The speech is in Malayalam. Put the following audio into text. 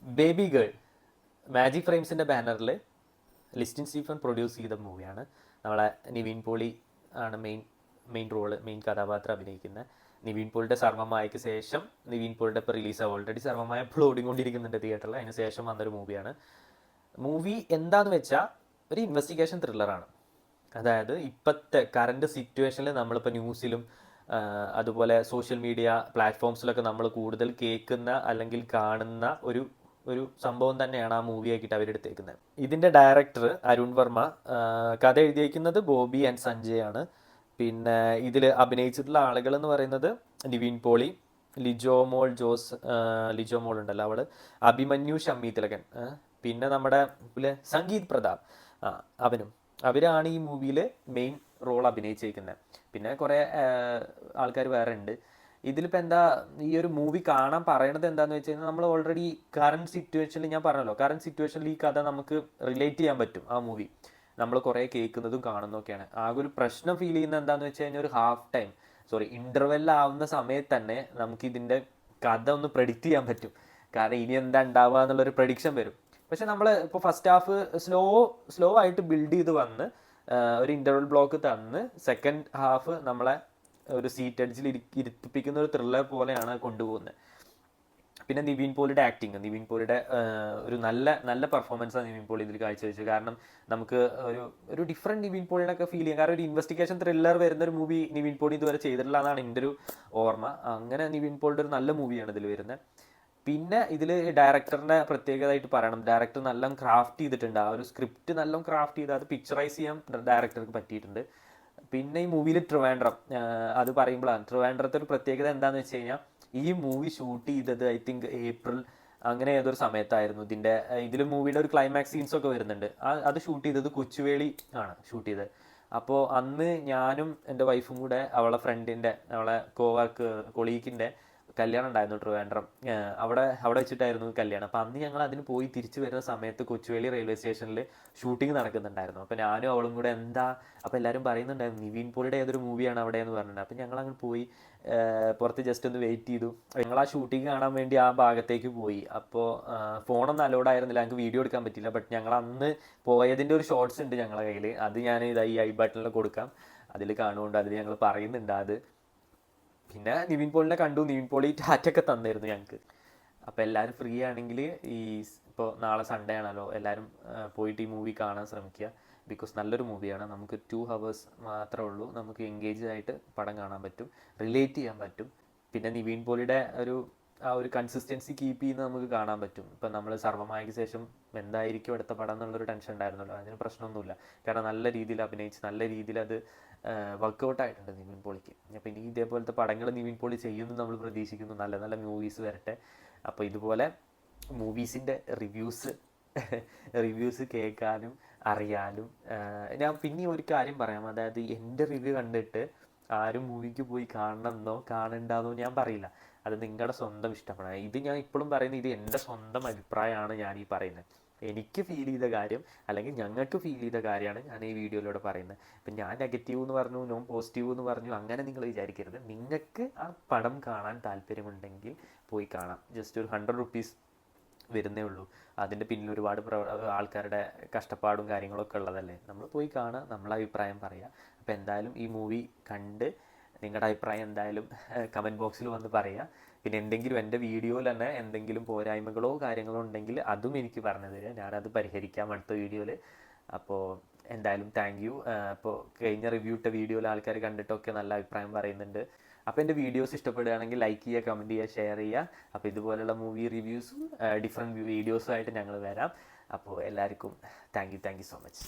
ബേബി ഗേൾ മാജിക് ഫ്രെയിംസിൻ്റെ ബാനറിൽ ലിസ്റ്റിൻ സ്റ്റീഫൻ പ്രൊഡ്യൂസ് ചെയ്ത മൂവിയാണ്. നമ്മളെ നിവിൻ പോളി ആണ് മെയിൻ റോള്, മെയിൻ കഥാപാത്രം അഭിനയിക്കുന്നത്. നിവിൻ പോളിയുടെ സർവ്വമായയ്ക്ക് ശേഷം നിവിൻ പോളിയുടെ ഇപ്പോൾ റിലീസാണ്. ഓൾറെഡി സർവ്വമായ ഇപ്പോൾ ഓടിക്കൊണ്ടിരിക്കുന്നുണ്ട് തിയേറ്ററിൽ. അതിന് ശേഷം വന്നൊരു മൂവിയാണ്. മൂവി എന്താന്ന് വെച്ചാൽ ഒരു ഇൻവെസ്റ്റിഗേഷൻ ത്രില്ലറാണ്. അതായത് ഇപ്പോഴത്തെ കറണ്ട് സിറ്റുവേഷനിൽ നമ്മളിപ്പോൾ ന്യൂസിലും അതുപോലെ സോഷ്യൽ മീഡിയ പ്ലാറ്റ്ഫോംസിലൊക്കെ നമ്മൾ കൂടുതൽ കേൾക്കുന്ന അല്ലെങ്കിൽ കാണുന്ന ഒരു സംഭവം തന്നെയാണ് ആ മൂവിയാക്കിയിട്ട് അവരെടുത്തേക്കുന്നത്. ഇതിൻ്റെ ഡയറക്ടർ അരുൺ വർമ്മ, കഥ എഴുതിയേക്കുന്നത് ബോബി ആൻഡ് സഞ്ജയ് ആണ്. പിന്നെ ഇതിൽ അഭിനയിച്ചിട്ടുള്ള ആളുകൾ എന്ന് പറയുന്നത് നിവിൻ പോളി, ലിജോ മോൾ ഉണ്ടല്ലോ അവള്, അഭിമന്യു ഷമ്മി തിലകൻ, പിന്നെ നമ്മുടെ സംഗീത് പ്രതാപ് അവരാണ് ഈ മൂവിയിൽ മെയിൻ റോൾ അഭിനയിച്ചിരിക്കുന്നത്. പിന്നെ കുറേ ആൾക്കാർ വേറെ ഉണ്ട്. ഇതിലിപ്പോൾ എന്താ ഈ ഒരു മൂവി കാണാൻ പറയണത് എന്താണെന്ന് വെച്ച് കഴിഞ്ഞാൽ, നമ്മൾ ഓൾറെഡി കറണ്ട് സിറ്റുവേഷനിൽ, ഞാൻ പറഞ്ഞല്ലോ കറണ്ട് സിറ്റുവേഷനിൽ ഈ കഥ നമുക്ക് റിലേറ്റ് ചെയ്യാൻ പറ്റും. ആ മൂവി നമ്മൾ കുറേ കേൾക്കുന്നതും കാണുന്നതൊക്കെയാണ്. ആകെ ഒരു പ്രശ്നം ഫീൽ ചെയ്യുന്നത് എന്താണെന്ന് വെച്ച് കഴിഞ്ഞാൽ, ഒരു ഇൻ്റർവെല്ലാവുന്ന സമയത്ത് തന്നെ നമുക്ക് ഇതിൻ്റെ കഥ ഒന്ന് പ്രെഡിക്റ്റ് ചെയ്യാൻ പറ്റും. കാരണം ഇനി എന്താ ഉണ്ടാവുക എന്നുള്ളൊരു പ്രഡിക്ഷൻ വരും. പക്ഷെ നമ്മൾ ഇപ്പോൾ ഫസ്റ്റ് ഹാഫ് സ്ലോ ആയിട്ട് ബിൽഡ് ചെയ്ത് വന്ന് ഒരു ഇൻ്റർവെൽ ബ്ലോക്ക് തന്ന് സെക്കൻഡ് ഹാഫ് നമ്മളെ ഒരു സീറ്റ് എഡ്ജിൽ ഇരുത്തിപ്പിക്കുന്ന ഒരു ത്രില്ലർ പോലെയാണ് കൊണ്ടുപോകുന്നത്. പിന്നെ നിവിൻ പോളിയുടെ ആക്ടിങ്, നിവിൻ പോളിയുടെ ഒരു നല്ല പെർഫോമൻസാണ് നിവിൻ പോളി ഇതിൽ കാഴ്ചവെച്ചത്. കാരണം നമുക്ക് ഒരു ഡിഫറെൻറ്റ് നിവിൻ പോളിയുടെ ഒക്കെ ഫീൽ ചെയ്യാം. കാരണം ഒരു ഇൻവെസ്റ്റിഗേഷൻ ത്രില്ലർ വരുന്ന ഒരു മൂവി നിവിൻ പോളി ഇതുവരെ ചെയ്തിട്ടില്ല എന്നാണ് എൻ്റെ ഒരു ഓർമ്മ. അങ്ങനെ നിവിൻ പോളിയുടെ ഒരു നല്ല മൂവിയാണ് ഇതിൽ വരുന്നത്. പിന്നെ ഇതിൽ ഡയറക്ടറിൻ്റെ പ്രത്യേകതയായിട്ട് പറയണം, ഡയറക്ടർ നല്ല ക്രാഫ്റ്റ് ചെയ്തിട്ടുണ്ട്. ആ ഒരു സ്ക്രിപ്റ്റ് നല്ല ക്രാഫ്റ്റ് ചെയ്ത് അത് പിക്ചറൈസ് ചെയ്യാൻ ഡയറക്ടർക്ക് പറ്റിയിട്ടുണ്ട്. പിന്നെ ഈ മൂവിയിൽ ട്രിവാൻഡ്രം, അത് പറയുമ്പോഴാണ് ട്രിവാൻഡ്രത്തെ ഒരു പ്രത്യേകത എന്താണെന്ന് വെച്ച് കഴിഞ്ഞാൽ, ഈ മൂവി ഷൂട്ട് ചെയ്തത് ഐ തിങ്ക് ഏപ്രിൽ അങ്ങനെ ഏതൊരു സമയത്തായിരുന്നു. ഇതിൽ മൂവിയുടെ ഒരു ക്ലൈമാക്സ് സീൻസ് ഒക്കെ വരുന്നുണ്ട്. അത് ഷൂട്ട് ചെയ്തത് കൊച്ചുവേളി ആണ് ഷൂട്ട് ചെയ്തത്. അപ്പോൾ അന്ന് ഞാനും എൻ്റെ വൈഫും കൂടെ അവളെ ഫ്രണ്ടിൻ്റെ, അവളെ കൊളീഗിൻ്റെ കല്യാണം ഉണ്ടായിരുന്നു ട്രിവാൻഡ്രം. അവിടെ വെച്ചിട്ടായിരുന്നു കല്യാണം. അപ്പം അന്ന് ഞങ്ങൾ അതിന് പോയി തിരിച്ചു വരുന്ന സമയത്ത് കൊച്ചുവേളി റെയിൽവേ സ്റ്റേഷനിൽ ഷൂട്ടിംഗ് നടക്കുന്നുണ്ടായിരുന്നു. അപ്പം ഞാനും അവളും കൂടെ അപ്പം എല്ലാവരും പറയുന്നുണ്ടായിരുന്നു നിവിൻ പോളിയുടെ ഏതൊരു മൂവിയാണ് അവിടെ എന്ന് പറഞ്ഞിട്ടുണ്ട്. അപ്പം ഞങ്ങൾ അങ്ങ് പോയി പുറത്ത് ജസ്റ്റ് ഒന്ന് വെയിറ്റ് ചെയ്തു. ഞങ്ങൾ ആ ഷൂട്ടിംഗ് കാണാൻ വേണ്ടി ആ ഭാഗത്തേക്ക് പോയി. അപ്പോൾ ഫോണൊന്നും അലൗഡ് ആയിരുന്നില്ല, ഞങ്ങൾക്ക് വീഡിയോ എടുക്കാൻ പറ്റില്ല. ബട്ട് ഞങ്ങൾ അന്ന് പോയതിൻ്റെ ഒരു ഷോർട്സ് ഉണ്ട് ഞങ്ങളുടെ കയ്യിൽ. അത് ഞാൻ ഈ ഐ ബട്ടണിൽ കൊടുക്കാം, അതിൽ കാണുകൊണ്ട് അതിൽ ഞങ്ങൾ പറയുന്നുണ്ട് അത്. പിന്നെ നിവിൻ പോളിനെ കണ്ടു, നിവിൻ പോളി ടാറ്റൊക്കെ തന്നിരുന്നു ഞങ്ങൾക്ക്. അപ്പോൾ എല്ലാവരും ഫ്രീ ആണെങ്കിൽ ഇപ്പോൾ നാളെ സൺഡേ ആണല്ലോ, എല്ലാവരും പോയിട്ട് ഈ മൂവി കാണാൻ ശ്രമിക്കുക. ബിക്കോസ് നല്ലൊരു മൂവിയാണ്. നമുക്ക് 2 hours മാത്രമേ ഉള്ളൂ, നമുക്ക് എൻഗേജ് ആയിട്ട് പടം കാണാൻ പറ്റും, റിലേറ്റ് ചെയ്യാൻ പറ്റും. പിന്നെ നിവിൻ പോളിയുടെ ആ ഒരു കൺസിസ്റ്റൻസി കീപ്പ് ചെയ്യുന്നത് നമുക്ക് കാണാൻ പറ്റും. ഇപ്പം നമ്മൾ സർവ്വമായയ്ക്ക് ശേഷം എന്തായിരിക്കും അടുത്ത പടം എന്നുള്ളൊരു ടെൻഷൻ ഉണ്ടായിരുന്നല്ലോ, അതിന് പ്രശ്നമൊന്നുമില്ല. കാരണം നല്ല രീതിയിൽ അഭിനയിച്ച് നല്ല രീതിയിൽ അത് വർക്കൗട്ടായിട്ടുണ്ട് നിവിൻ പോളിക്ക്. അപ്പോൾ ഇനി ഇതേപോലത്തെ പടങ്ങൾ നിവിൻ പോളി ചെയ്യുമെന്ന് നമ്മൾ പ്രതീക്ഷിക്കുന്നു. നല്ല നല്ല മൂവീസ് വരട്ടെ. അപ്പോൾ ഇതുപോലെ മൂവീസിൻ്റെ റിവ്യൂസ് കേൾക്കാനും അറിയാനും ഞാൻ പിന്നെ ഒരു കാര്യം പറയാം. അതായത് എൻ്റെ റിവ്യൂ കണ്ടിട്ട് ആരും മൂവിക്ക് പോയി കാണണമെന്നോ കാണണ്ടെന്നോ ഞാൻ പറയില്ല. അത് നിങ്ങളുടെ സ്വന്തം ഇഷ്ടമാണ്. ഇത് ഞാൻ ഇപ്പോഴും പറയുന്നത്, ഇത് എൻ്റെ സ്വന്തം അഭിപ്രായമാണ് ഞാൻ ഈ പറയുന്നത്. എനിക്ക് ഫീൽ ചെയ്ത കാര്യം അല്ലെങ്കിൽ ഞങ്ങൾക്ക് ഫീൽ ചെയ്ത കാര്യമാണ് ഞാൻ ഈ വീഡിയോയിലൂടെ പറയുന്നത്. ഇപ്പം ഞാൻ നെഗറ്റീവ് എന്ന് പറഞ്ഞു, നോൺ പോസിറ്റീവ് എന്ന് പറഞ്ഞു, അങ്ങനെ നിങ്ങൾ വിചാരിക്കരുത്. നിങ്ങൾക്ക് ആ പടം കാണാൻ താല്പര്യമുണ്ടെങ്കിൽ പോയി കാണാം. ജസ്റ്റ് ഒരു 100 rupees വരുന്നേ ഉള്ളൂ. അതിൻ്റെ പിന്നിൽ ഒരുപാട് ആൾക്കാരുടെ കഷ്ടപ്പാടും കാര്യങ്ങളൊക്കെ ഉള്ളതല്ലേ. നമ്മൾ പോയി കാണുക, നമ്മളെ അഭിപ്രായം പറയുക. അപ്പോൾ എന്തായാലും ഈ മൂവി കണ്ട് നിങ്ങളുടെ അഭിപ്രായം എന്തായാലും കമൻറ്റ് ബോക്സിൽ വന്ന് പറയുക. പിന്നെ എന്തെങ്കിലും എൻ്റെ വീഡിയോയിൽ തന്നെ എന്തെങ്കിലും പോരായ്മകളോ കാര്യങ്ങളോ ഉണ്ടെങ്കിൽ അതും എനിക്ക് പറഞ്ഞു തരിക, ഞാനത് പരിഹരിക്കാം അടുത്ത വീഡിയോയിൽ. അപ്പോൾ എന്തായാലും താങ്ക് യു. അപ്പോൾ കഴിഞ്ഞ റിവ്യൂ ഇട്ട വീഡിയോയിൽ ആൾക്കാർ കണ്ടിട്ടൊക്കെ നല്ല അഭിപ്രായം പറയുന്നുണ്ട്. അപ്പോൾ എൻ്റെ വീഡിയോസ് ഇഷ്ടപ്പെടുകയാണെങ്കിൽ ലൈക്ക് ചെയ്യുക, കമൻറ്റ് ചെയ്യുക, ഷെയർ ചെയ്യുക. അപ്പോൾ ഇതുപോലുള്ള മൂവി റിവ്യൂസും ഡിഫറെൻറ്റ് വീഡിയോസും ആയിട്ട് ഞങ്ങൾ വരാം. അപ്പോൾ എല്ലാവർക്കും താങ്ക് യു സോ മച്ച്.